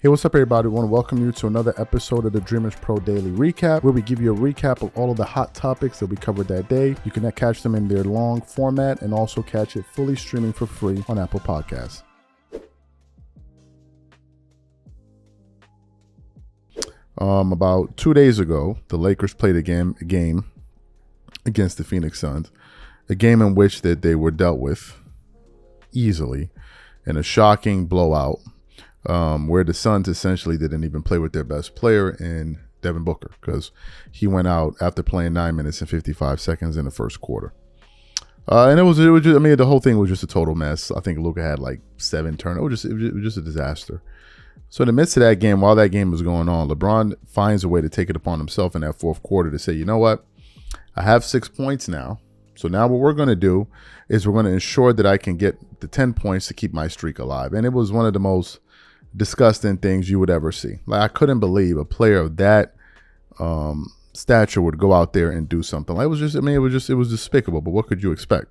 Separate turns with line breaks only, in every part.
Hey, what's up, everybody? I want to welcome you to another episode of the Dreamers Pro Daily Recap, where we give you a recap of all of the hot topics that we covered that day. You can catch them in their long format and also catch it fully streaming for free on Apple Podcasts. About 2 days ago, the Lakers played a game against the Phoenix Suns, a game in which that they were dealt with easily in a shocking blowout. Where the Suns essentially didn't even play with their best player in Devin Booker because he went out after playing 9 minutes and 55 seconds in the first quarter. And it was just, I mean, the whole thing was just a total mess. I think Luka had like 7 turnovers. It was just a disaster. So in the midst of that game, while that game was going on, LeBron finds a way to take it upon himself in that fourth quarter to say, you know what? I have 6 points now. So now what we're going to do is we're going to ensure that I can get the 10 points to keep my streak alive. And it was one of the most disgusting things you would ever see. Like, I couldn't believe a player of that stature would go out there and do something. Like, it was despicable, but what could you expect?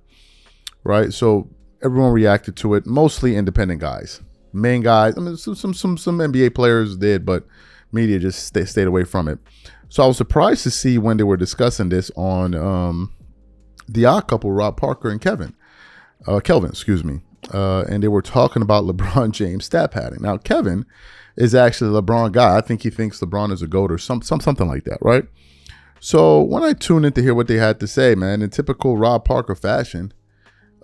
Right? So everyone reacted to it, mostly independent guys. Main guys, I mean, some NBA players did, but media just stayed away from it. So I was surprised to see when they were discussing this on The Odd Couple, Rob Parker and Kelvin, and they were talking about LeBron James stat padding. Now, Kevin is actually a LeBron guy. I think he thinks LeBron is a GOAT or something like that, right? So when I tuned in to hear what they had to say, man, in typical Rob Parker fashion,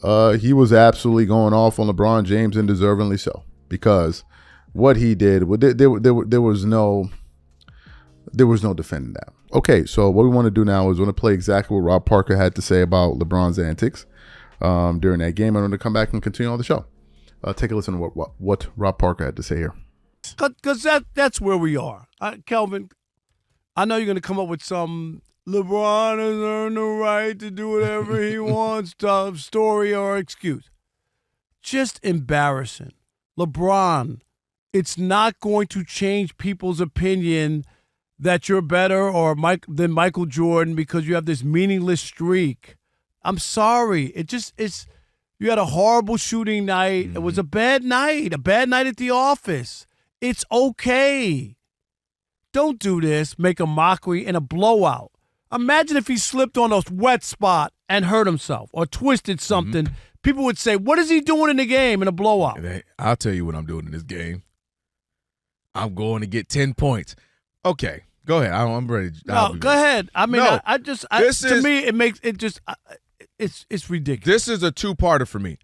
he was absolutely going off on LeBron James, and deservingly so, because what he did, there was no defending that. Okay, so what we want to do now is we want to play exactly what Rob Parker had to say about LeBron's antics during that game. I'm going to come back and continue on the show. Take a listen to what Rob Parker had to say here.
Because that's where we are. Kelvin, I know you're going to come up with some LeBron has earned the right to do whatever he wants story or excuse. Just embarrassing. LeBron, it's not going to change people's opinion that you're better than Michael Jordan because you have this meaningless streak. I'm sorry. You had a horrible shooting night. It was a bad night at the office. It's okay. Don't do this. Make a mockery and a blowout. Imagine if he slipped on a wet spot and hurt himself or twisted something. People would say, what is he doing in the game in a blowout?
Hey, I'll tell you what I'm doing in this game. I'm going to get 10 points. Okay, go ahead. I'm ready.
No, go ahead. I mean,
no,
to me, it makes it just it's ridiculous.
This is a two-parter for me.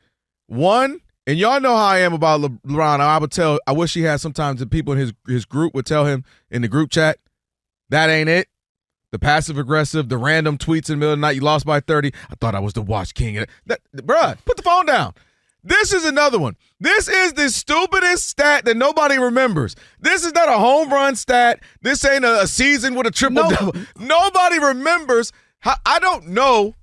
One, and y'all know how I am about LeBron. I wish he had sometimes the people in his group would tell him in the group chat, that ain't it. The passive-aggressive, the random tweets in the middle of the night, you lost by 30. I thought I was the watch king. Bruh, put the phone down. This is another one. This is the stupidest stat that nobody remembers. This is not a home run stat. This ain't a season with a triple-double. Nobody remembers. I don't know.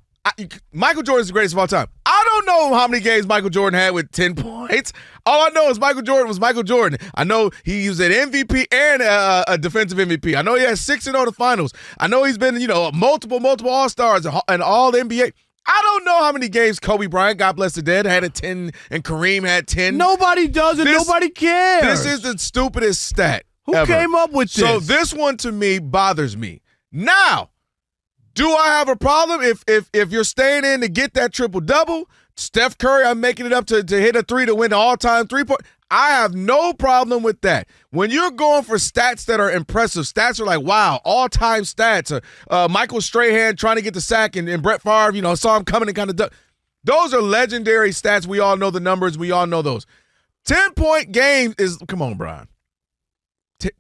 Michael Jordan is the greatest of all time. I don't know how many games Michael Jordan had with 10 points. All I know is Michael Jordan was Michael Jordan. I know he was an MVP and a defensive MVP. I know he has 6 in all the finals. I know he's been, multiple All-Stars and all the NBA. I don't know how many games Kobe Bryant, God bless the dead, had a 10 and Kareem had 10.
Nobody does it. Nobody cares.
This is the stupidest stat
Who
ever.
Came up with this?
So this one to me bothers me. Now, do I have a problem if you're staying in to get that triple-double? Steph Curry, I'm making it up to hit a 3 to win the all-time three-point. I have no problem with that. When you're going for stats that are impressive, stats are like, wow, all-time stats. Michael Strahan trying to get the sack and Brett Favre, saw him coming and kind of those are legendary stats. We all know the numbers. We all know those. 10-point game is – come on, Brian.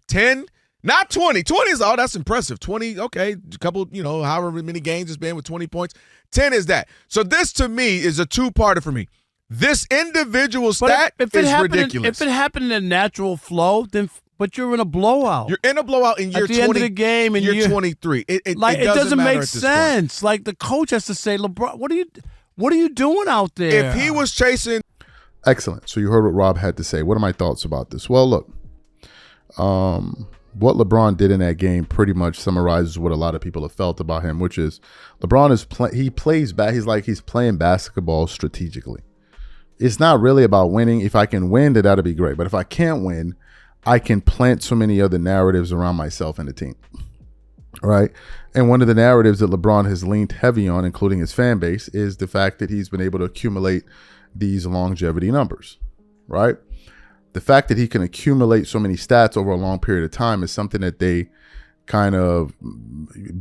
10 – not 20. 20 is, that's impressive. 20, okay, a couple, however many games it's been with 20 points. 10 is that. So this, to me, is a two-parter for me. This individual stat is ridiculous.
If it happened in a natural flow, but you're in a blowout.
You're in a blowout in year 20.
At the end of the game. And
you're 23. It
doesn't make sense. Like, the coach has to say, LeBron, what are you doing out there?
If he was chasing.
Excellent. So you heard what Rob had to say. What are my thoughts about this? Well, look. What LeBron did in that game pretty much summarizes what a lot of people have felt about him, which is LeBron he's playing basketball strategically. It's not really about winning. If I can win, that'll be great. But if I can't win, I can plant so many other narratives around myself and the team. Right. And one of the narratives that LeBron has leaned heavy on, including his fan base, is the fact that he's been able to accumulate these longevity numbers. Right. The fact that he can accumulate so many stats over a long period of time is something that they kind of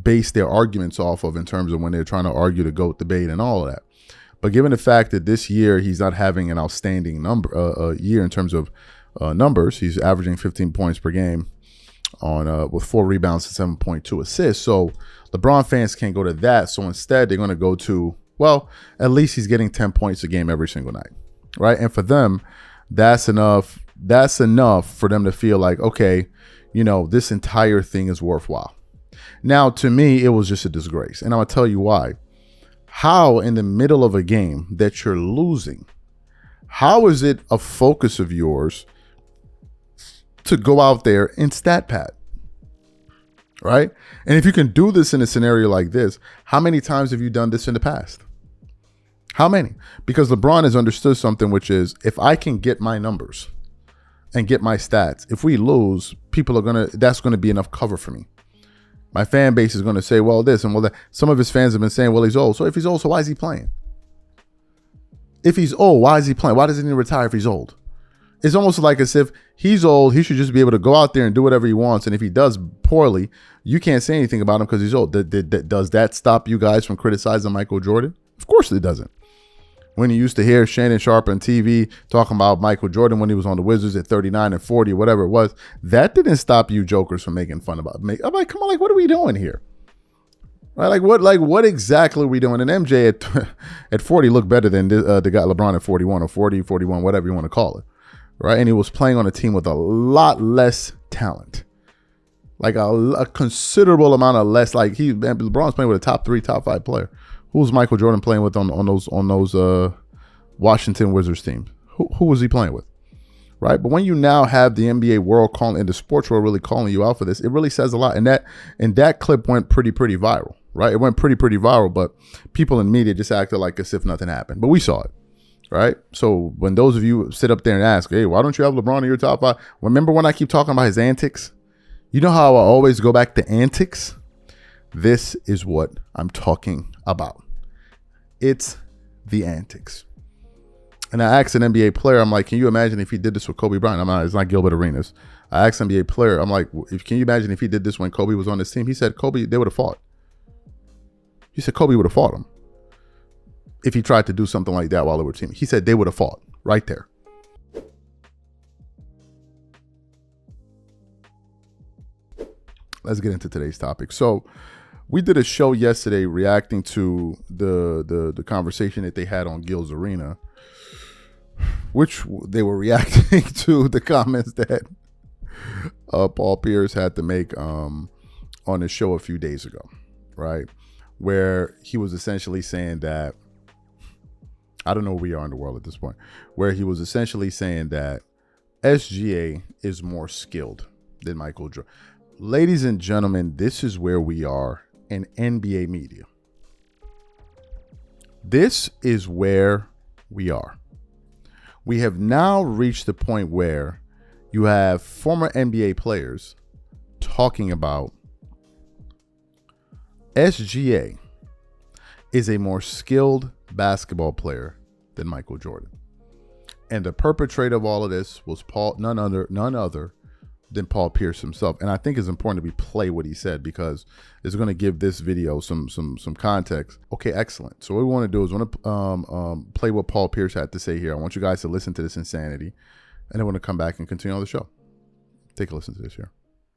base their arguments off of in terms of when they're trying to argue the GOAT debate and all of that. But given the fact that this year he's not having an outstanding year in terms of numbers, he's averaging 15 points per game on with 4 rebounds and 7.2 assists. So LeBron fans can't go to that. So instead, they're going to go to, well, at least he's getting 10 points a game every single night, right? And for them, that's enough. That's enough for them to feel like, okay, you know, this entire thing is worthwhile. Now, to me, it was just a disgrace. And I'm going to tell you why. How in the middle of a game that you're losing, how is it a focus of yours to go out there and stat pad? Right? And if you can do this in a scenario like this, how many times have you done this in the past? How many? Because LeBron has understood something, which is if I can get my numbers and get my stats, if we lose, that's going to be enough cover for me. My fan base is going to say, well, this and well, that. Some of his fans have been saying, well, he's old. So if he's old, so why is he playing? If he's old, why is he playing? Why doesn't he retire if he's old? It's almost like as if he's old, he should just be able to go out there and do whatever he wants. And if he does poorly, you can't say anything about him because he's old. Does that stop you guys from criticizing Michael Jordan? Of course it doesn't. When you used to hear Shannon Sharpe on TV talking about Michael Jordan when he was on the Wizards at 39 and 40, whatever it was, that didn't stop you jokers from making fun about me. I'm like, come on, like, what are we doing here? Right? What exactly are we doing? And MJ at 40 looked better than the guy LeBron at 41 or 40, 41, whatever you want to call it. Right? And he was playing on a team with a lot less talent. Like a considerable amount of less. Like LeBron's playing with a top 3, top 5 player. Who was Michael Jordan playing with on those Washington Wizards teams? Who was he playing with? Right? But when you now have the NBA world calling and the sports world really calling you out for this, it really says a lot. And that clip went pretty viral, right? It went pretty viral, but people in media just acted like as if nothing happened. But we saw it, right? So when those of you sit up there and ask, hey, why don't you have LeBron in your top 5? Remember when I keep talking about his antics? You know how I always go back to antics? This is what I'm talking about. It's the antics. And I asked an NBA player, I'm like, can you imagine if he did this with Kobe Bryant? It's not Gilbert Arenas. I asked an NBA player, I'm like, can you imagine if he did this when Kobe was on this team? He said, they would have fought. He said, Kobe would have fought him if he tried to do something like that while they were teaming. He said they would have fought right there. Let's get into today's topic. So we did a show yesterday reacting to the conversation that they had on Gil's Arena, which they were reacting to the comments that Paul Pierce had to make on his show a few days ago, right? Where he was essentially saying that, I don't know where we are in the world at this point, where he was essentially saying that SGA is more skilled than Michael Jordan. Ladies and gentlemen, this is where we are in NBA media. This is where we are. We have now reached the point where you have former NBA players talking about SGA is a more skilled basketball player than Michael Jordan. And the perpetrator of all of this was none other than Paul Pierce himself. And I think it's important that we play what he said because it's going to give this video some context. Okay, excellent. So what we want to do is play what Paul Pierce had to say here. I want you guys to listen to this insanity, and then we're going to come back and continue on the show. Take a listen to this here.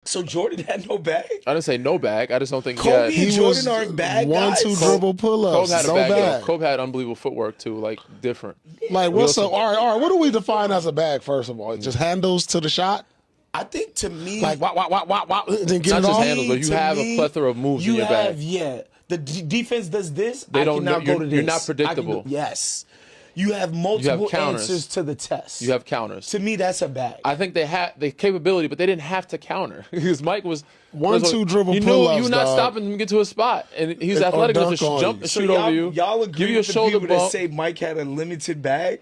So Jordan had no bag?
I didn't say no bag. I just don't think
Kobe and Jordan aren't bag guys.
1-2 dribble pull-ups.
Kobe had
no
a bag.
bag.
Kobe had unbelievable footwork too, like different.
Like what's up? All right. What do we define as a bag? First of all, just handles to the shot.
I think to me,
Like wow, then get
Not
it
just
off.
handles, but you have a plethora of moves in your bag.
Yeah. The defense does this.
They don't
I
know.
cannot go to this.
You're not predictable.
Yes. You have multiple
counters.
answers to the test.
You have counters.
To me, that's a bag.
I think they had the capability, but they didn't have to counter because Mike was
1-2 dribble
you
pull-ups.
You were not
dog.
stopping him to get to a spot, and he's
Or
athletic enough
dunk
to
on
jump
you.
and
So
shoot over you.
Y'all agree
give you a
with the
shoulder
people that
bump.
say Mike had a limited bag?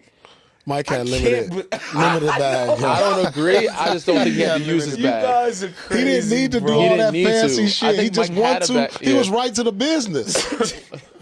Mike had
I
limited
can't, but-
limited bag.
I don't agree. I just don't think he had to use his
You
bag.
guys are
He
crazy.
didn't need to do
bro.
all
didn't
that
need to.
fancy
I
shit. He
think
just
Mike
want
had a
to.
bag,
He
yeah.
was right to the business.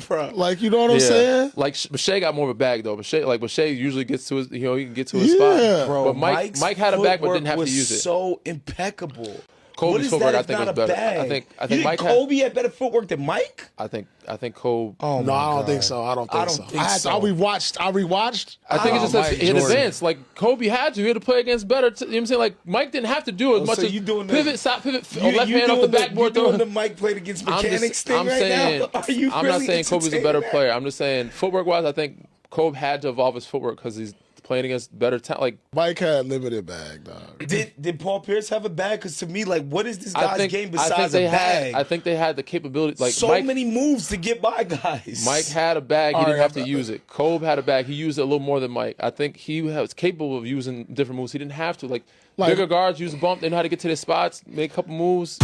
Bro.
Like, you know what I'm saying?
Like Shea got more of a bag though. But Shea usually gets to his, he can get to his
Yeah.
spot.
Bro,
But
Mike's
Mike had a bag but didn't have to
footwork
use it.
was so impeccable. What
Kobe's
is
footwork,
that
I
if
think,
not
was
a
better.
bag?
I think
You think
Mike
Kobe had better footwork than Mike?
I think Kobe.
Oh
No, I don't think so. I don't think so. I rewatched.
I think it's just
Mike
in
Jordan.
advance. Like Kobe had to. He had to play against better. You know what I'm saying? Like Mike didn't have to do as much
so
as
you doing the-
pivot, stop, pivot,
You-
left
you
hand off the
doing
backboard.
You doing
throw.
the Mike played against
I'm
mechanics thing right
saying,
now? Are you
I'm
really
not saying Kobe's a better
entertaining that?
player. I'm just saying footwork wise, I think Kobe had to evolve his footwork because he's playing against better talent. Like
Mike had limited bag, dog.
Did Paul Pierce have a bag? Because to me, like, what is this
I
guy's
think,
game
I
besides
think they
a bag?
I think they had the capability. Like
so
Mike,
many moves to get by guys.
Mike had a bag. He
All
didn't
right,
have to use it. Kobe had a bag. He used it a little more than Mike. I think he was capable of using different moves. He didn't have to. Like bigger guards use a bump. They know how to get to their spots, make a couple moves.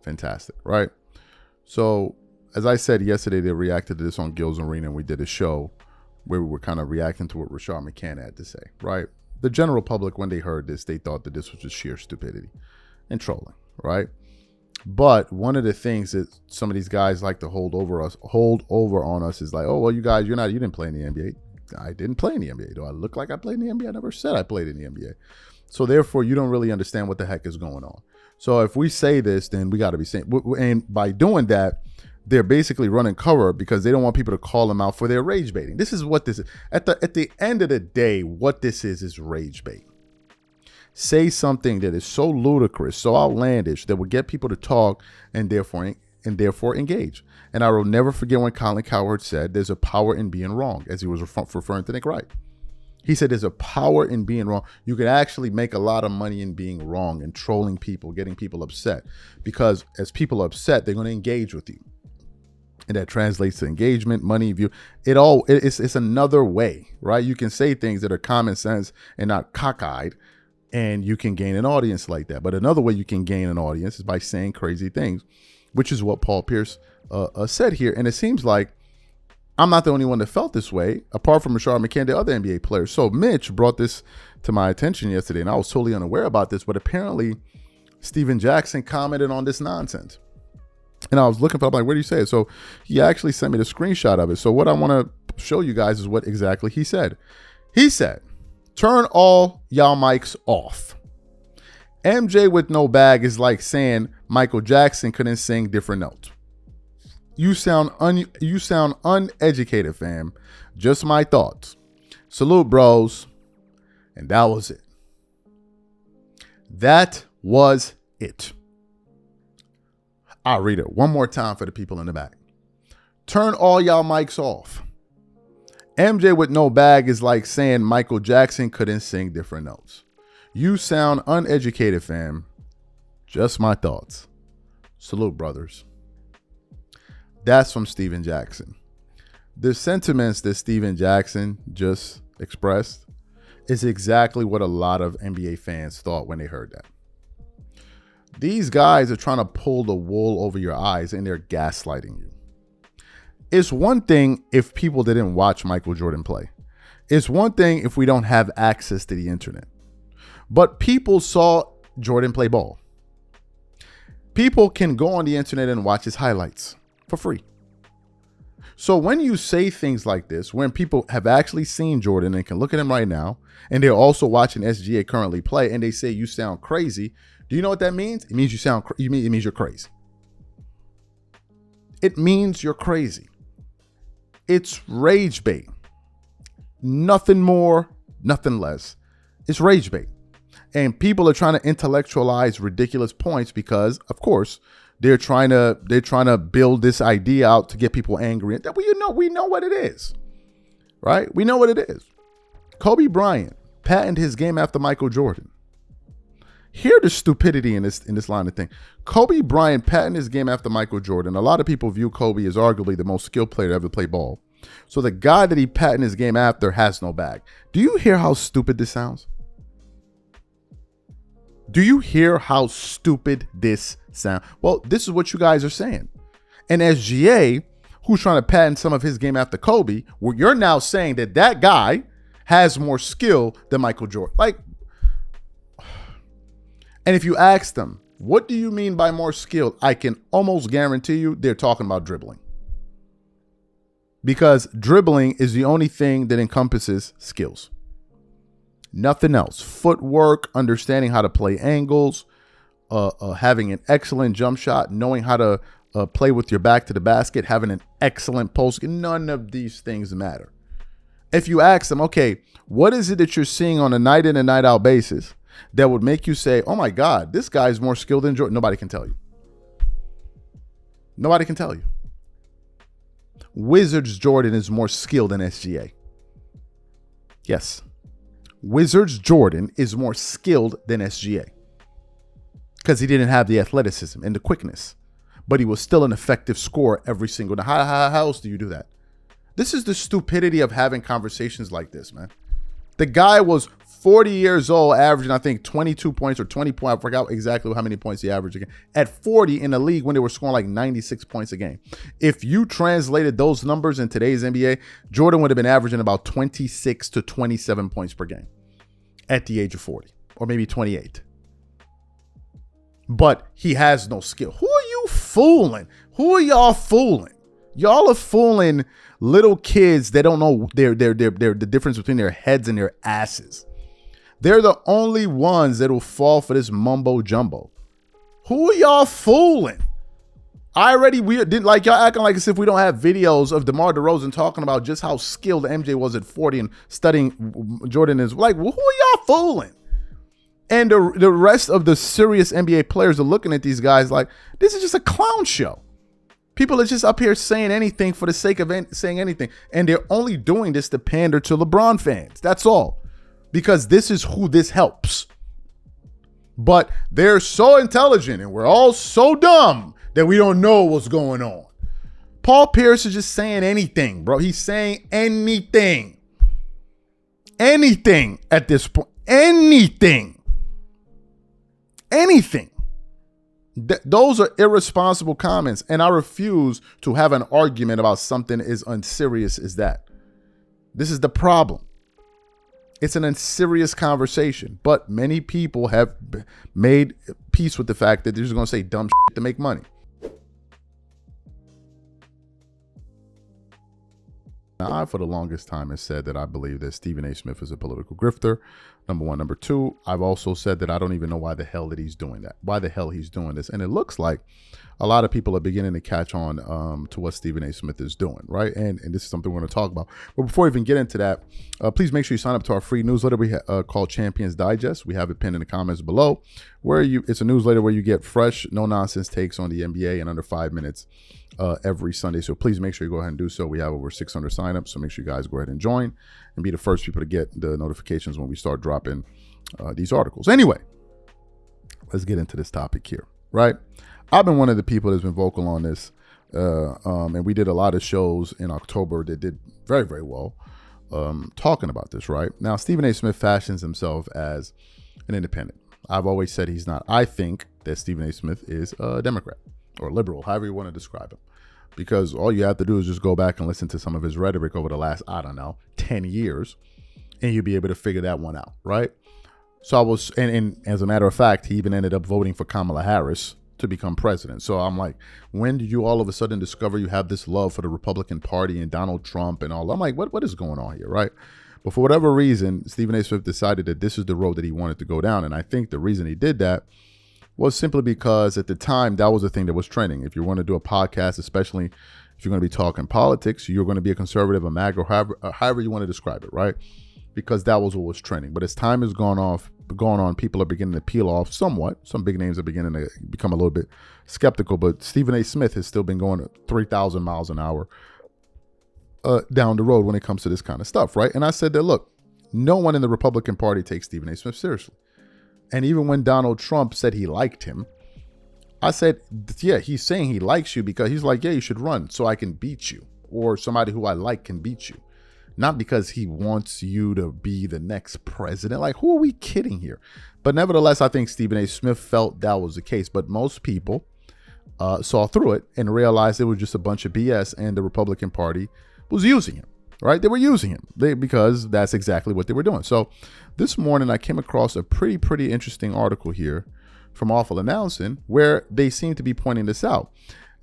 Fantastic, right? So, as I said yesterday, they reacted to this on Gil's Arena, and we did a show where we were kind of reacting to what Rashad McCann had to say, right? The general public, when they heard this, they thought that this was just sheer stupidity and trolling, right? But one of the things that some of these guys like to hold over on us is like, oh, well, you guys, you didn't play in the NBA. I didn't play in the NBA. Do I look like I played in the NBA? I never said I played in the NBA. So therefore, you don't really understand what the heck is going on. So if we say this, then we got to be saying, and by doing that, they're basically running cover because they don't want people to call them out for their rage baiting. This is what this is. At the end of the day, what this is rage bait. Say something that is so ludicrous, so outlandish that will get people to talk and therefore engage. And I will never forget when Colin Cowherd said there's a power in being wrong, as he was referring to Nick Wright. He said there's a power in being wrong. You could actually make a lot of money in being wrong and trolling people, getting people upset. Because as people are upset, they're going to engage with you. And that translates to engagement, money, view. It's another way, right? You can say things that are common sense and not cockeyed, and you can gain an audience like that. But another way you can gain an audience is by saying crazy things, which is what Paul Pierce said here. And it seems like I'm not the only one that felt this way, apart from Rashad McCann, the other NBA players. So Mitch brought this to my attention yesterday, and I was totally unaware about this, but apparently Steven Jackson commented on this nonsense. And I was looking for, I'm like, where do you say it? So he actually sent me the screenshot of it. So what I want to show you guys is what exactly he said. He said, turn all y'all mics off. MJ with no bag is like saying Michael Jackson couldn't sing different notes. You sound uneducated, fam. Just my thoughts. Salute, bros. And that was it. That was it. I'll read it one more time for the people in the back. Turn all y'all mics off. MJ with no bag is like saying Michael Jackson couldn't sing different notes. You sound uneducated, fam. Just my thoughts. Salute, brothers. That's from Steven Jackson. The sentiments that Steven Jackson just expressed is exactly what a lot of NBA fans thought when they heard that. These guys are trying to pull the wool over your eyes and they're gaslighting you. It's one thing if people didn't watch Michael Jordan play. It's one thing if we don't have access to the internet. But people saw Jordan play ball. People can go on the internet and watch his highlights for free. So when you say things like this, when people have actually seen Jordan and can look at him right now, and they're also watching SGA currently play, and they say you sound crazy, do you know what that means? It means it means you're crazy. It means you're crazy. It's rage bait. Nothing more, nothing less. It's rage bait. And people are trying to intellectualize ridiculous points because, of course, they're trying to build this idea out to get people angry. That we know what it is. Right? We know what it is. Kobe Bryant patented his game after Michael Jordan. Hear the stupidity in this line of thing. Kobe Bryant patented his game after Michael Jordan. A lot of people view Kobe as arguably the most skilled player to ever play ball. So the guy that he patented his game after has no bag. Do you hear how stupid this sounds? Do you hear how stupid this sounds? Well, this is what you guys are saying. And SGA, who's trying to patent some of his game after Kobe, where you're now saying that that guy has more skill than Michael Jordan. Like, and if you ask them, what do you mean by more skill? I can almost guarantee you they're talking about dribbling. Because dribbling is the only thing that encompasses skills. Nothing else. Footwork, understanding how to play angles, having an excellent jump shot, knowing how to play with your back to the basket, having an excellent post. None of these things matter. If you ask them, okay, what is it that you're seeing on a night in and night out basis that would make you say, oh my God, this guy's more skilled than Jordan? Nobody can tell you. Nobody can tell you. Wizards Jordan is more skilled than SGA. Yes. Wizards Jordan is more skilled than SGA. Because he didn't have the athleticism and the quickness. But he was still an effective scorer every single night. How else do you do that? This is the stupidity of having conversations like this, man. The guy was 40 years old, averaging, I think, 22 points or 20 points. I forgot exactly how many points he averaged again. At 40 in the league when they were scoring like 96 points a game. If you translated those numbers in today's NBA, Jordan would have been averaging about 26 to 27 points per game at the age of 40 or maybe 28. But he has no skill. Who are you fooling? Who are y'all fooling? Y'all are fooling little kids that don't know the difference between their heads and their asses. They're the only ones that will fall for this mumbo jumbo. Who are y'all fooling? We didn't like y'all acting like as if we don't have videos of DeMar DeRozan talking about just how skilled MJ was at 40 and studying Jordan is. Like, who are y'all fooling? And the rest of the serious NBA players are looking at these guys like, this is just a clown show. People are just up here saying anything for the sake of saying anything. And they're only doing this to pander to LeBron fans. That's all. Because this is who this helps. But they're so intelligent and we're all so dumb that we don't know what's going on. Paul Pierce is just saying anything, bro. He's saying anything. Anything at this point. Anything. Those are irresponsible comments, and I refuse to have an argument about something as unserious as that. This is the problem. It's an unserious conversation, but many people have made peace with the fact that they're just going to say dumb shit to make money. Now, I, for the longest time, has said that I believe that Stephen A. Smith is a political grifter. Number one. Number two, I've also said that I don't even know why the hell that he's doing that. Why the hell he's doing this. And it looks like a lot of people are beginning to catch on to what Stephen A. Smith is doing, right? And this is something we're going to talk about. But before we even get into that, please make sure you sign up to our free newsletter we called Champions Digest. We have it pinned in the comments below, where it's a newsletter where you get fresh, no-nonsense takes on the NBA in under 5 minutes every Sunday. So please make sure you go ahead and do so. We have over 600 signups, so make sure you guys go ahead and join and be the first people to get the notifications when we start dropping these articles. Anyway, let's get into this topic here, right? I've been one of the people that's been vocal on this, and we did a lot of shows in October that did very, very well talking about this, right? Now, Stephen A. Smith fashions himself as an independent. I've always said he's not. I think that Stephen A. Smith is a Democrat or liberal, however you want to describe him, because all you have to do is just go back and listen to some of his rhetoric over the last, 10 years, and you'll be able to figure that one out, right? So I was, and as a matter of fact, he even ended up voting for Kamala Harris to become president. So I'm like, when did you all of a sudden discover you have this love for the Republican Party and Donald Trump and all? I'm like, what is going on here, right? But for whatever reason, Stephen A. Smith decided that this is the road that he wanted to go down. And I think the reason he did that was simply because at the time, that was the thing that was trending. If you want to do a podcast, especially if you're going to be talking politics, you're going to be a conservative, a MAGA, or however you want to describe it, right? Because that was what was trending. But as time has gone on, people are beginning to peel off somewhat. Some big names are beginning to become a little bit skeptical, but Stephen A. Smith has still been going 3,000 miles an hour down the road when it comes to this kind of stuff, right? And I said that, look, no one in the Republican Party takes Stephen A. Smith seriously. And even when Donald Trump said he liked him, I said, yeah, he's saying he likes you because he's like, yeah, you should run so I can beat you, or somebody who I like can beat you. Not because he wants you to be the next president. Like, who are we kidding here? But nevertheless, I think Stephen A. Smith felt that was the case. But most people saw through it and realized it was just a bunch of BS, and the Republican Party was using him, right? They were using him because that's exactly what they were doing. So this morning I came across a pretty interesting article here from Awful Announcing where they seem to be pointing this out.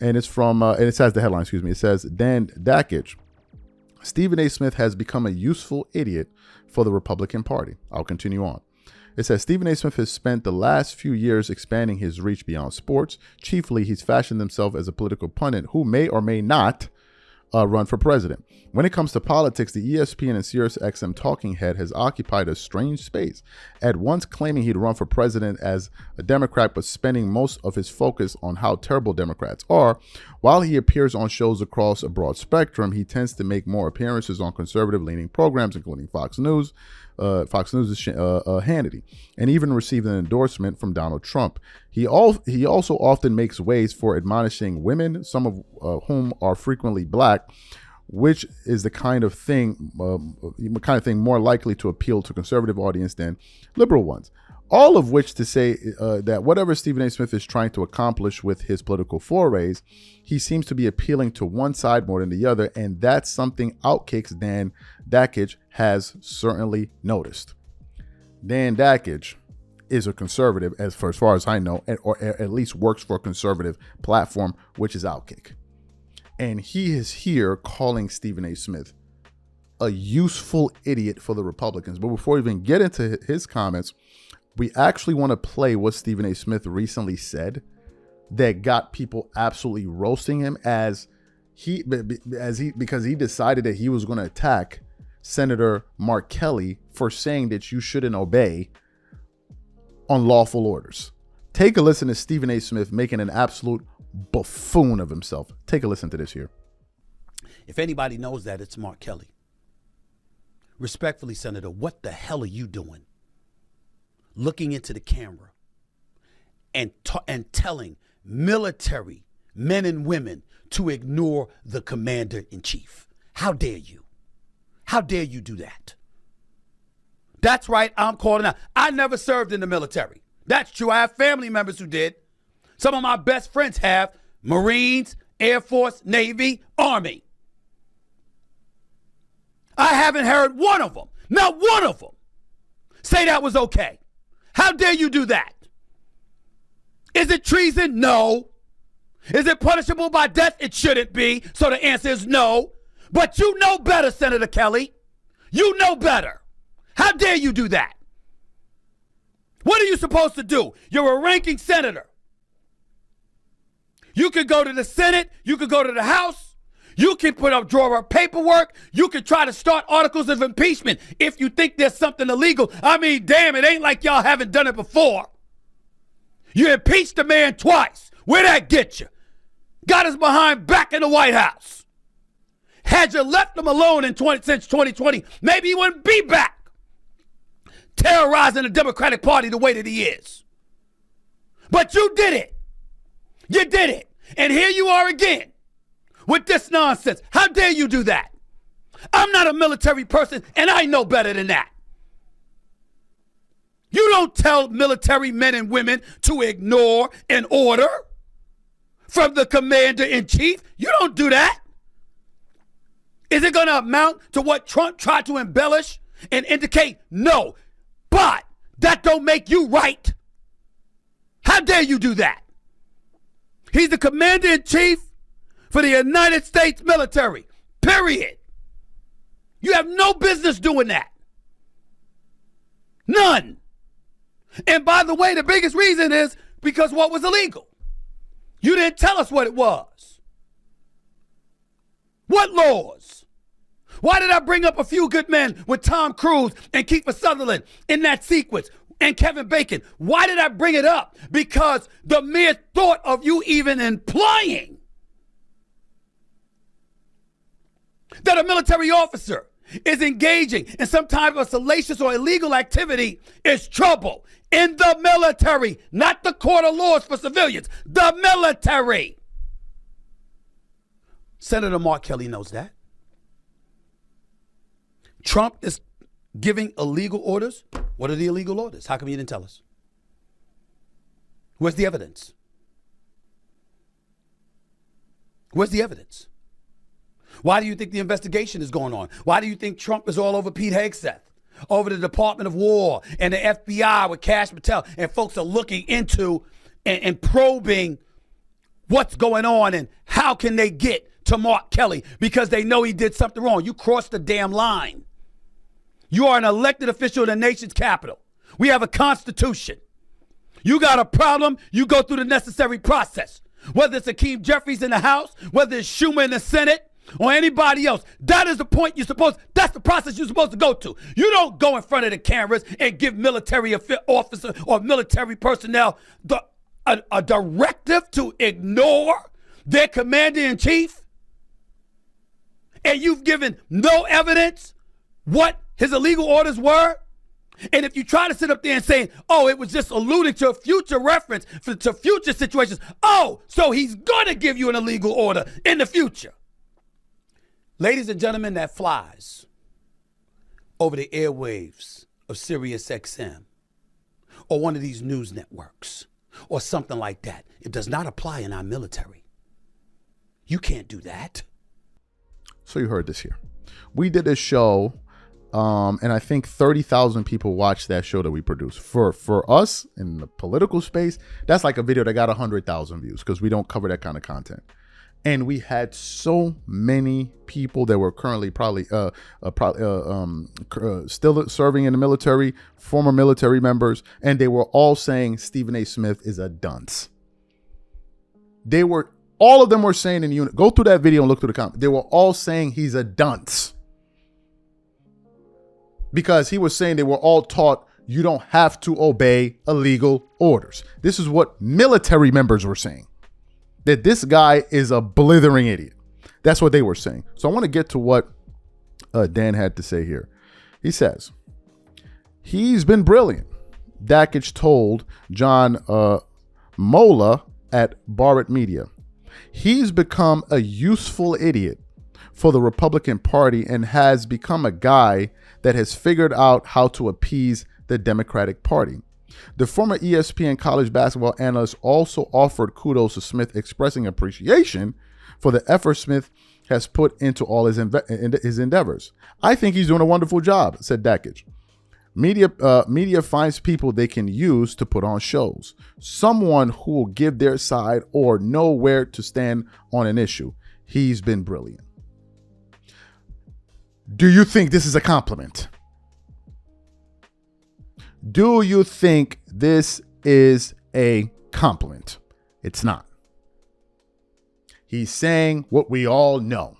And it's from, and it says the headline, it says, Dan Dakich, Stephen A. Smith has become a useful idiot for the Republican Party. I'll continue on. It says Stephen A. Smith has spent the last few years expanding his reach beyond sports. Chiefly, he's fashioned himself as a political pundit who may or may not run for president. When it comes to politics, the ESPN and SiriusXM talking head has occupied a strange space, at once claiming he'd run for president as a Democrat, but spending most of his focus on how terrible Democrats are. While he appears on shows across a broad spectrum, he tends to make more appearances on conservative-leaning programs, including Fox News' Hannity, and even received an endorsement from Donald Trump. He also often makes ways for admonishing women, some of whom are frequently black, which is the kind of thing more likely to appeal to conservative audience than liberal ones. All of which to say that whatever Stephen A. Smith is trying to accomplish with his political forays, he seems to be appealing to one side more than the other, and that's something Outkick's Dan Dakich has certainly noticed. Dan Dakich is a conservative, as far as I know, or at least works for a conservative platform, which is Outkick. And he is here calling Stephen A. Smith a useful idiot for the Republicans. But before we even get into his comments, we actually want to play what Stephen A. Smith recently said that got people absolutely roasting him because he decided that he was going to attack Senator Mark Kelly for saying that you shouldn't obey unlawful orders. Take a listen to Stephen A. Smith making an absolute buffoon of himself. Take a listen to this here.
If anybody knows that, it's Mark Kelly. Respectfully, Senator, what the hell are you doing? Looking into the camera and telling military men and women to ignore the commander-in-chief. How dare you? How dare you do that? That's right, I'm calling out. I never served in the military. That's true. I have family members who did. Some of my best friends have Marines, Air Force, Navy, Army. I haven't heard one of them, not one of them, say that was okay. How dare you do that? Is it treason? No. Is it punishable by death? It shouldn't be. So the answer is no. But you know better, Senator Kelly. You know better. How dare you do that? What are you supposed to do? You're a ranking senator. You could go to the Senate. You could go to the House. You can draw up paperwork. You can try to start articles of impeachment if you think there's something illegal. I mean, damn, it ain't like y'all haven't done it before. You impeached the man twice. Where'd that get you? Got his behind back in the White House. Had you left him alone since 2020, maybe he wouldn't be back terrorizing the Democratic Party the way that he is. But you did it. You did it. And here you are again with this nonsense. How dare you do that? I'm not a military person, and I know better than that. You don't tell military men and women to ignore an order from the commander-in-chief. You don't do that. Is it going to amount to what Trump tried to embellish and indicate? No. But that don't make you right. How dare you do that? He's the commander-in-chief for the United States military, period. You have no business doing that. None. And by the way, the biggest reason is because what was illegal? You didn't tell us what it was. What laws? Why did I bring up A Few Good Men with Tom Cruise and Kiefer Sutherland in that sequence and Kevin Bacon? Why did I bring it up? Because the mere thought of you even implying that a military officer is engaging in some type of salacious or illegal activity is trouble in the military, not the court of laws for civilians, the military. Senator Mark Kelly knows that. Trump is giving illegal orders. What are the illegal orders? How come you didn't tell us? Where's the evidence? Where's the evidence? Why do you think the investigation is going on? Why do you think Trump is all over Pete Hegseth, over the Department of War and the FBI with Kash Patel, and folks are looking into and probing what's going on and how can they get to Mark Kelly because they know he did something wrong. You crossed the damn line. You are an elected official in the nation's capital. We have a constitution. You got a problem, you go through the necessary process. Whether it's Hakeem Jeffries in the House, whether it's Schumer in the Senate, or anybody else. That is the point that's the process you're supposed to go to. You don't go in front of the cameras and give military officer or military personnel a directive to ignore their commander-in-chief, and you've given no evidence what his illegal orders were. And if you try to sit up there and say, oh, it was just alluding to a future reference to future situations, oh, so he's going to give you an illegal order in the future. Ladies and gentlemen, that flies over the airwaves of Sirius XM or one of these news networks or something like that. It does not apply in our military. You can't do that.
So you heard this here. We did a show, and I think 30,000 people watched that show that we produced. For us in the political space, that's like a video that got 100,000 views because we don't cover that kind of content. And we had so many people that were currently still serving in the military, former military members, and they were all saying Stephen A. Smith is a dunce. All of them were saying in unit. Go through that video and look through the comments. They were all saying he's a dunce. Because he was saying they were all taught you don't have to obey illegal orders. This is what military members were saying. That this guy is a blithering idiot. That's what they were saying. So I want to get to what Dan had to say here. He says, he's been brilliant. Dakich told John Mola at Barrett Media. He's become a useful idiot for the Republican Party and has become a guy that has figured out how to appease the Democratic Party. The former ESPN college basketball analyst also offered kudos to Smith, expressing appreciation for the effort Smith has put into all his endeavors. I think he's doing a wonderful job, said Dakich. Media finds people they can use to put on shows. Someone who will give their side or know where to stand on an issue. He's been brilliant. Do you think this is a compliment? Do you think this is a compliment? It's not. He's saying what we all know.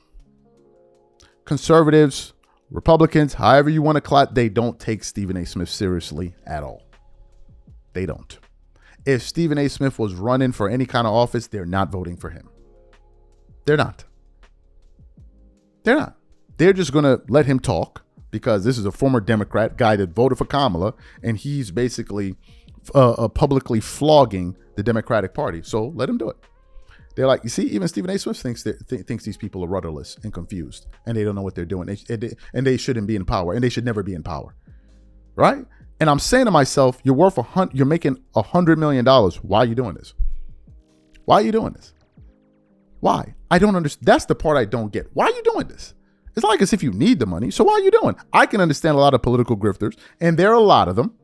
Conservatives, Republicans, however you want to clout, they don't take Stephen A. Smith seriously at all. They don't. If Stephen A. Smith was running for any kind of office, they're not voting for him. They're not. They're not. They're just going to let him talk because this is a former Democrat guy that voted for Kamala, and he's basically publicly flogging the Democratic Party. So let him do it. They're like, you see, even Stephen A. Smith thinks these people are rudderless and confused, and they don't know what they're doing, and they shouldn't be in power, and they should never be in power, right? And I'm saying to myself, you're making $100 million. Why are you doing this? Why are you doing this? Why? I don't understand. That's the part I don't get. Why are you doing this? It's not like as if you need the money. So why are you doing? I can understand a lot of political grifters, and there are a lot of them,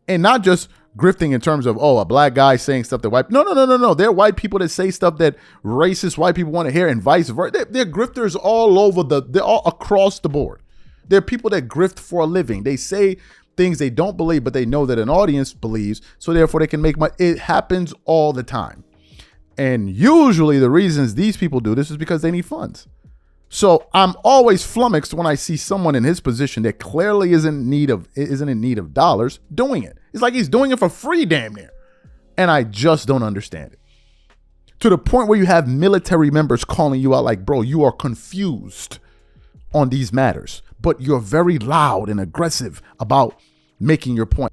and not just grifting in terms of, a black guy saying stuff that white. No. There are white people that say stuff that racist white people want to hear and vice versa. They're grifters all over they're all across the board. There are people that grift for a living. They say things they don't believe, but they know that an audience believes. So therefore they can make money. It happens all the time. And usually the reasons these people do this is because they need funds. So I'm always flummoxed when I see someone in his position that clearly isn't in need of dollars doing it. It's like he's doing it for free damn near. And I just don't understand it. To the point where you have military members calling you out like, bro, you are confused on these matters, but you're very loud and aggressive about making your point.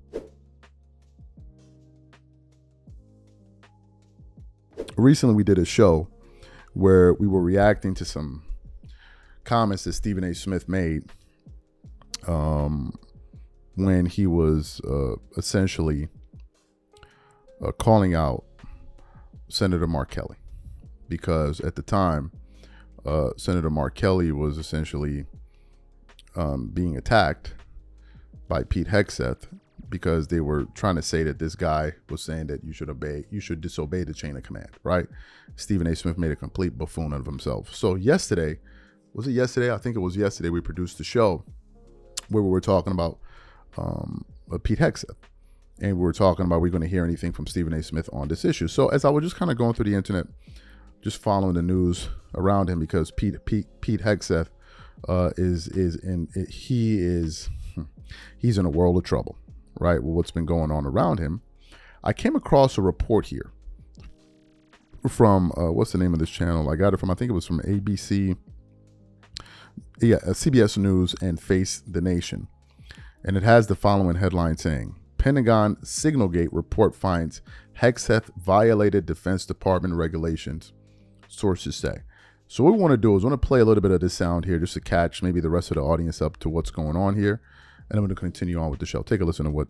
Recently, we did a show where we were reacting to some comments that Stephen A. Smith made when he was essentially calling out Senator Mark Kelly because at the time, Senator Mark Kelly was essentially being attacked by Pete Hegseth because they were trying to say that this guy was saying that you should disobey the chain of command, right? Stephen A. Smith made a complete buffoon of himself. So yesterday, was it yesterday? I think it was yesterday we produced the show where we were talking about Pete Hegseth. And we were talking about, we're going to hear anything from Stephen A. Smith on this issue. So as I was just kind of going through the internet, just following the news around him, because Pete Hegseth he's in a world of trouble, right? With what's been going on around him. I came across a report here from what's the name of this channel? I got it from, I think it was from ABC, CBS News and Face the Nation, and it has the following headline saying, Pentagon Signalgate report finds Hegseth violated Defense Department regulations, sources say. So what we want to do is I want to play a little bit of this sound here just to catch maybe the rest of the audience up to what's going on here. And I'm going to continue on with the show. Take a listen to what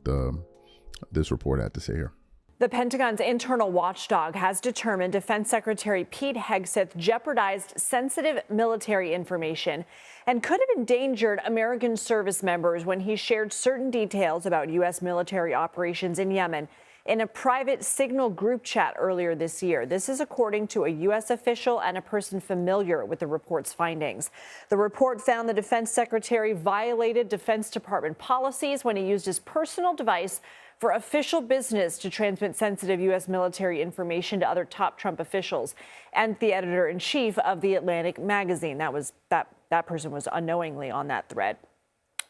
this report had to say here.
The Pentagon's internal watchdog has determined Defense Secretary Pete Hegseth jeopardized sensitive military information and could have endangered American service members when he shared certain details about U.S. military operations in Yemen in a private Signal group chat earlier this year. This is according to a U.S. official and a person familiar with the report's findings. The report found the defense secretary violated Defense Department policies when he used his personal device for official business to transmit sensitive U.S. military information to other top Trump officials and the editor-in-chief of The Atlantic magazine. That person was unknowingly on that thread,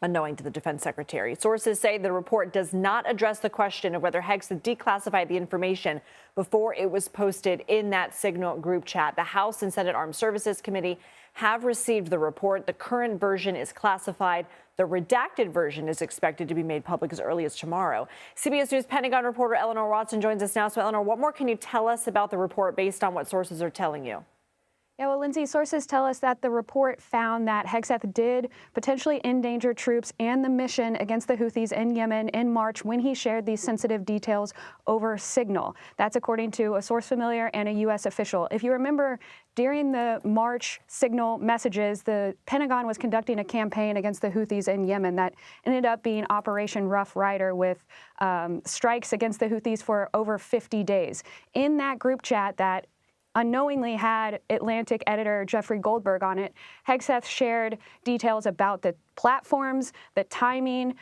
unknowing to the defense secretary. Sources say the report does not address the question of whether Hegseth declassified the information before it was posted in that Signal group chat. The House and Senate Armed Services Committee have received the report. The current version is classified. The redacted version is expected to be made public as early as tomorrow. CBS News Pentagon reporter Eleanor Watson joins us now. So, Eleanor, what more can you tell us about the report based on what sources are telling you?
Yeah, well, Lindsay, sources tell us that the report found that Hegseth did potentially endanger troops and the mission against the Houthis in Yemen in March when he shared these sensitive details over Signal. That's according to a source familiar and a U.S. official. If you remember, during the March Signal messages, the Pentagon was conducting a campaign against the Houthis in Yemen that ended up being Operation Rough Rider, with strikes against the Houthis for over 50 days. In that group chat that unknowingly had Atlantic editor Jeffrey Goldberg on it, Hegseth shared details about the platforms, the timing,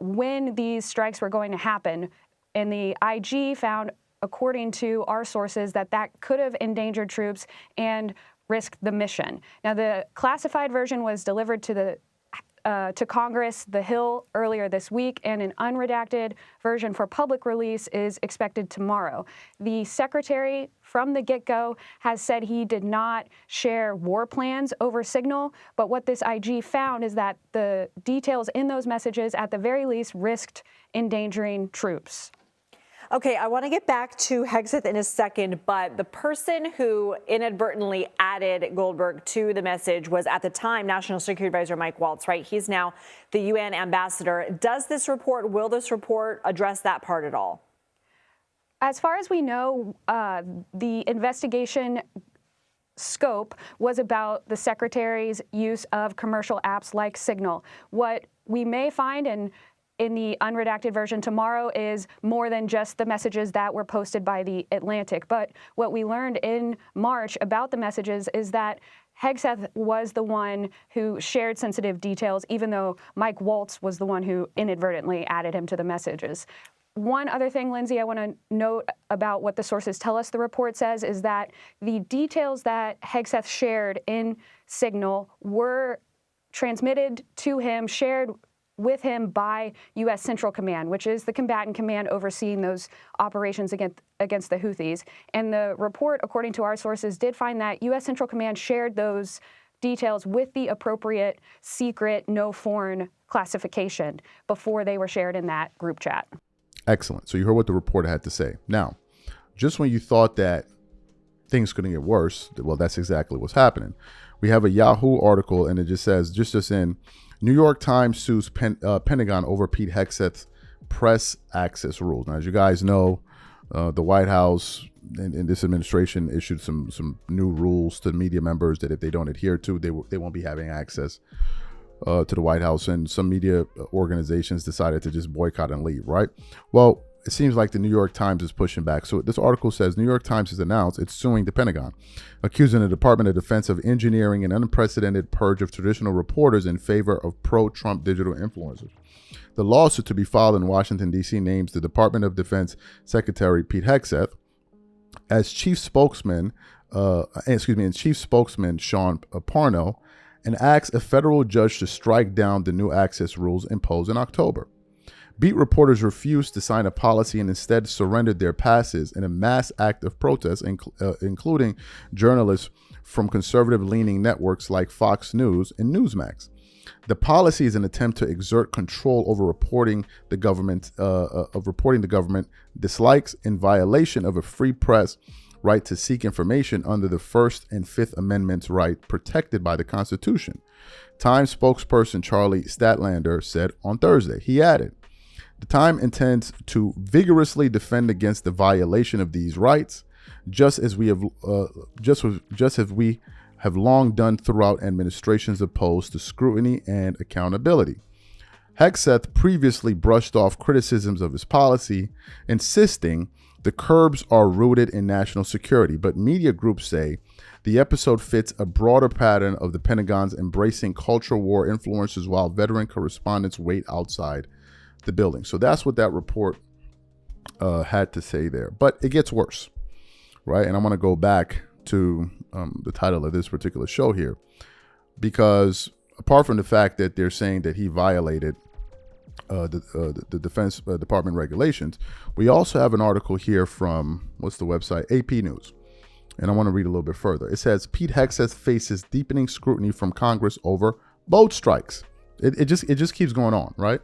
when these strikes were going to happen. And the IG found, according to our sources, that could have endangered troops and risked the mission. Now, the classified version was delivered to Congress, the Hill, earlier this week, and an unredacted version for public release is expected tomorrow. The secretary, from the get-go, has said he did not share war plans over Signal, but what this IG found is that the details in those messages, at the very least, risked endangering troops.
Okay, I want to get back to Hegseth in a second, but the person who inadvertently added Goldberg to the message was, at the time, National Security Advisor Mike Waltz, right? He's now the UN ambassador. Will this report address that part at all?
As far as we know, the investigation scope was about the secretary's use of commercial apps like Signal. What we may find in the unredacted version tomorrow is more than just the messages that were posted by The Atlantic. But what we learned in March about the messages is that Hegseth was the one who shared sensitive details, even though Mike Waltz was the one who inadvertently added him to the messages. One other thing, Lindsay, I want to note about what the sources tell us the report says is that the details that Hegseth shared in Signal were transmitted to him, shared with him by U.S. Central Command, which is the combatant command overseeing those operations against the Houthis. And the report, according to our sources, did find that U.S. Central Command shared those details with the appropriate secret, no foreign classification before they were shared in that group chat.
Excellent. So you heard what the report had to say. Now, just when you thought that things couldn't get worse, well, that's exactly what's happening. We have a Yahoo article, and it just says, just in, New York Times sues Pentagon over Pete Hegseth's press access rules. Now, as you guys know, The White House and this administration issued some new rules to media members that if they don't adhere to, they won't be having access to the White House. And some media organizations decided to just boycott and leave, right? Well, it seems like the New York Times is pushing back. So this article says New York Times has announced it's suing the Pentagon, accusing the Department of Defense of engineering an unprecedented purge of traditional reporters in favor of pro-Trump digital influencers. The lawsuit to be filed in Washington, D.C. names the Department of Defense Secretary Pete Hegseth as chief spokesman, and chief spokesman Sean Parnell, and asks a federal judge to strike down the new access rules imposed in October. Beat reporters refused to sign a policy and instead surrendered their passes in a mass act of protest, including journalists from conservative-leaning networks like Fox News and Newsmax. The policy is an attempt to exert control over reporting the government dislikes in violation of a free press right to seek information under the First and Fifth Amendments right protected by the Constitution. Times spokesperson Charlie Statlander said on Thursday. He added, "The Times intends to vigorously defend against the violation of these rights, just as we have long done throughout administrations opposed to scrutiny and accountability." Hegseth previously brushed off criticisms of his policy, insisting the curbs are rooted in national security, but media groups say the episode fits a broader pattern of the Pentagon's embracing cultural war influences while veteran correspondents wait outside the building. So that's what that report had to say there. But it gets worse, right? And I'm going to go back to the title of this particular show here, because apart from the fact that they're saying that he violated the Defense Department regulations, we also have an article here from, what's the website? AP News. And I want to read a little bit further. It says Pete Hegseth faces deepening scrutiny from Congress over boat strikes. It just keeps going on, right?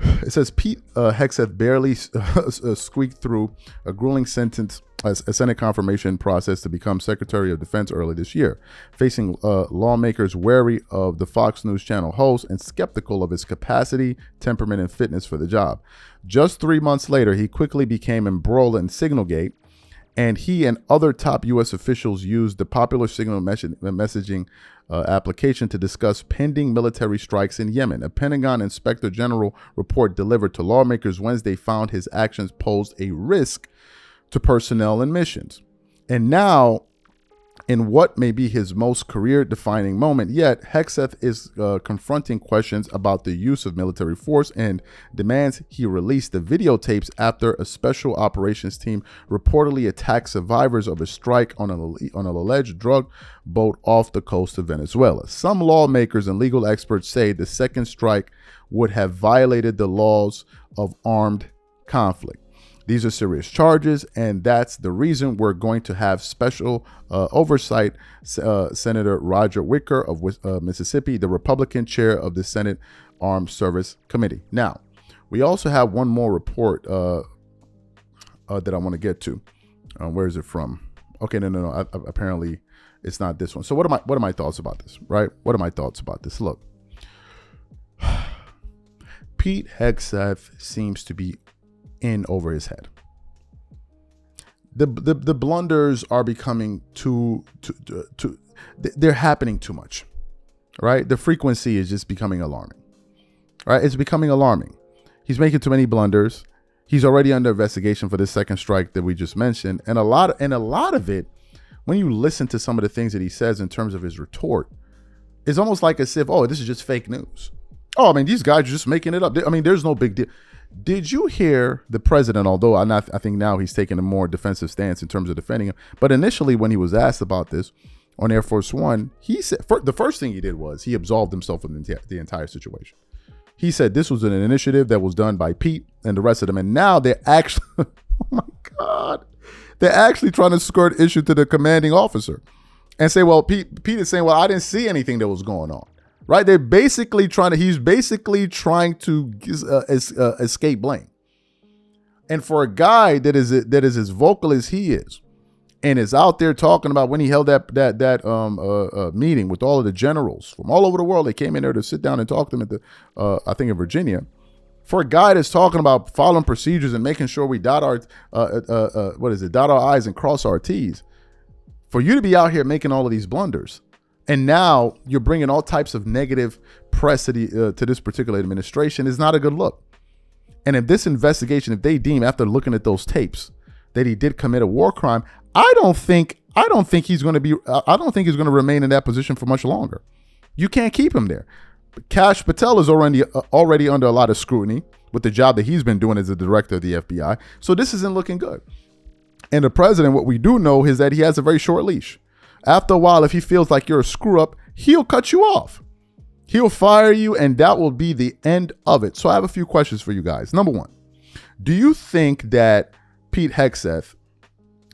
It says Pete Hegseth barely squeaked through a grueling sentence, a Senate confirmation process to become Secretary of Defense early this year, facing lawmakers wary of the Fox News Channel host and skeptical of his capacity, temperament, and fitness for the job. Just 3 months later, he quickly became embroiled in Signalgate, and he and other top U.S. officials used the popular Signal messaging application to discuss pending military strikes in Yemen. A Pentagon Inspector General report delivered to lawmakers Wednesday found his actions posed a risk to personnel and missions. And now, in what may be his most career-defining moment yet, Hegseth is confronting questions about the use of military force and demands he release the videotapes after a special operations team reportedly attacked survivors of a strike on an alleged drug boat off the coast of Venezuela. Some lawmakers and legal experts say the second strike would have violated the laws of armed conflict. These are serious charges, and that's the reason we're going to have special oversight. Senator Roger Wicker of Mississippi, the Republican chair of the Senate Armed Service Committee. Now, we also have one more report that I want to get to. Where is it from? Okay, no. Apparently, it's not this one. So what are my thoughts about this, right? What are my thoughts about this? Look, Pete Hegseth seems to be in over his head. The blunders are becoming too they're happening too much, right? The frequency is just becoming alarming, right? It's becoming alarming. He's making too many blunders. He's already under investigation for this second strike that we just mentioned, and a lot of it, when you listen to some of the things that he says in terms of his retort, it's almost like as if, oh, this is just fake news. Oh, I mean, these guys are just making it up. I mean, there's no big deal. Did you hear the president, although I think now he's taking a more defensive stance in terms of defending him, but initially when he was asked about this on Air Force One, he said the first thing he did was he absolved himself of the entire situation. He said this was an initiative that was done by Pete and the rest of them, and now they're actually, oh my God, they're actually trying to skirt issue to the commanding officer and say, well, Pete is saying, well, I didn't see anything that was going on. Right, he's basically trying to escape blame. And for a guy that is as vocal as he is, and is out there talking about when he held that meeting with all of the generals from all over the world, they came in there to sit down and talk to him at I think in Virginia. For a guy that's talking about following procedures and making sure we dot our dot our I's and cross our T's, for you to be out here making all of these blunders, and now you're bringing all types of negative press to this particular administration, is not a good look. And if this investigation, if they deem after looking at those tapes that he did commit a war crime, I don't think he's going to remain in that position for much longer. You can't keep him there. Kash Patel is already under a lot of scrutiny with the job that he's been doing as the director of the FBI. So this isn't looking good. And the president, what we do know is that he has a very short leash. After a while, if he feels like you're a screw up, he'll cut you off. He'll fire you, and that will be the end of it. So I have a few questions for you guys. Number one, do you think that Pete Hegseth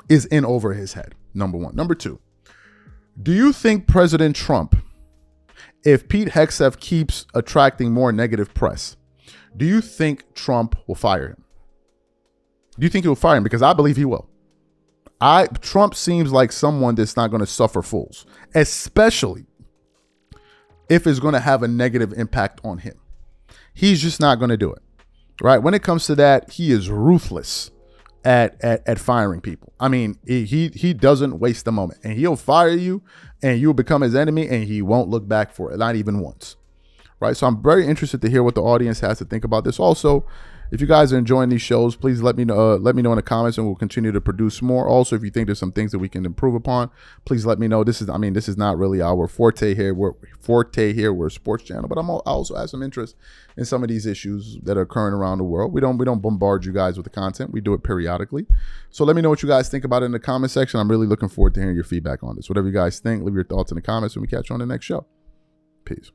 is in over his head? Number one. Number two, do you think President Trump, if Pete Hegseth keeps attracting more negative press, do you think Trump will fire him? Do you think he will fire him? Because I believe he will. Trump seems like someone that's not going to suffer fools, especially if it's going to have a negative impact on him. He's just not going to do it, right? When it comes to that, he is ruthless at firing people. I mean, he doesn't waste a moment, and he'll fire you, and you'll become his enemy, and he won't look back for it, not even once, right? So I'm very interested to hear what the audience has to think about this. Also, if you guys are enjoying these shows, please let me know in the comments, and we'll continue to produce more. Also, if you think there's some things that we can improve upon, please let me know. This is not really our forte here. We're a sports channel, but I also have some interest in some of these issues that are occurring around the world. We don't bombard you guys with the content. We do it periodically. So let me know what you guys think about it in the comment section. I'm really looking forward to hearing your feedback on this. Whatever you guys think, leave your thoughts in the comments, and we catch you on the next show. Peace.